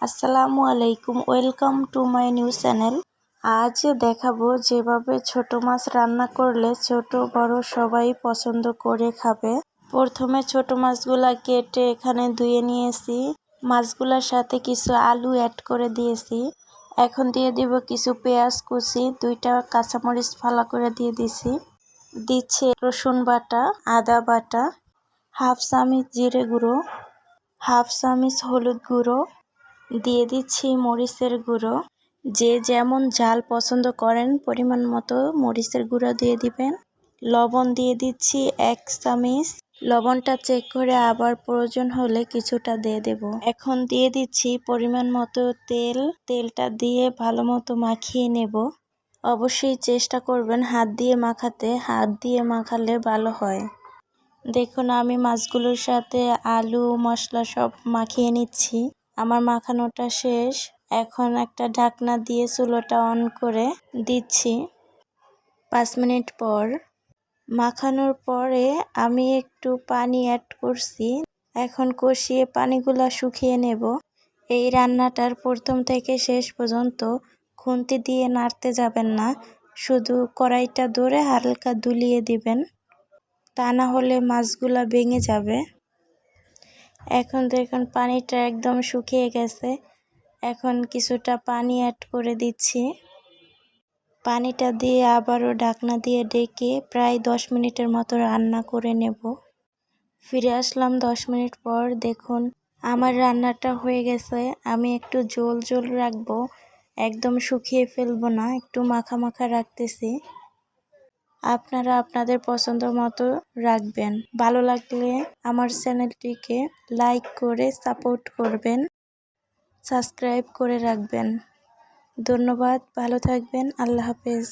আসসালামু আলাইকুম, welcome to my new channel. আজ দেখাবো যেভাবে ছোট মাছ রান্না করলে ছোট বড় সবাই পছন্দ করে খাবে। প্রথমে ছোট মাছগুলা কেটে এখানে ধুয়ে নিয়েছি। মাছগুলোর সাথে কিছু আলু অ্যাড করে দিয়েছি। এখন দিয়ে দিব কিছু পেঁয়াজ কুচি, 2টা কাঁচামরিচ ফালা করে দিয়ে দিচ্ছি রসুন বাটা, আদা বাটা, হাফ চামচ জিরে গুঁড়ো, হাফ চামচ হলুদ গুঁড়ো, দিয়ে দিচ্ছি মরিচের গুঁড়ো। যে যেমন ঝাল পছন্দ করেন পরিমাণ মতো মরিচের গুঁড়ো দিয়ে দিবেন। লবণ দিয়ে দিচ্ছি 1 চামচ। লবণটা চেক করে আবার প্রয়োজন হলে কিছুটা দিয়ে দেব। এখন দিয়ে দিচ্ছি পরিমাণ মতো তেল। তেলটা দিয়ে ভালো মতো মাখিয়ে নেব। অবশ্যই চেষ্টা করবেন হাত দিয়ে মাখাতে, হাত দিয়ে মাখালে ভালো হয়। দেখুন আমি মাছগুলোর সাথে আলু মশলা সব মাখিয়ে নিচ্ছি। আমার মাখানোটা শেষ। এখন একটা ঢাকনা দিয়ে চুলোটা অন করে দিচ্ছি। 5 মিনিট পর মাখানোর পরে আমি একটু পানি অ্যাড করছি। এখন কষিয়ে পানিগুলা শুকিয়ে নেব। এই রান্নাটার প্রথম থেকে শেষ পর্যন্ত খুন্তি দিয়ে নাড়তে যাবেন না, শুধু কড়াইটা ধরে হালকা দুলিয়ে দিবেন, তা না হলে মাছগুলা ভেঙে যাবে। এখন দেখুন পানিটা একদম শুকিয়ে গেছে। এখন কিছুটা পানি অ্যাড করে দিচ্ছি। পানিটা দিয়ে আবারও ঢাকনা দিয়ে ঢেকে প্রায় 10 মিনিটের মতো রান্না করে নেব। ফিরে আসলাম 10 মিনিট পর। দেখুন আমার রান্নাটা হয়ে গেছে। আমি একটু ঝোল ঝোল রাখবো, একদম শুকিয়ে ফেলবো না, একটু মাখা মাখা রাখতেছি। আপনারা আপনাদের পছন্দ মতো রাখবেন। ভালো লাগলে আমার চ্যানেলটিকে লাইক করে সাপোর্ট করবেন, সাবস্ক্রাইব করে রাখবেন। ধন্যবাদ, ভালো থাকবেন, আল্লাহ হাফেজ।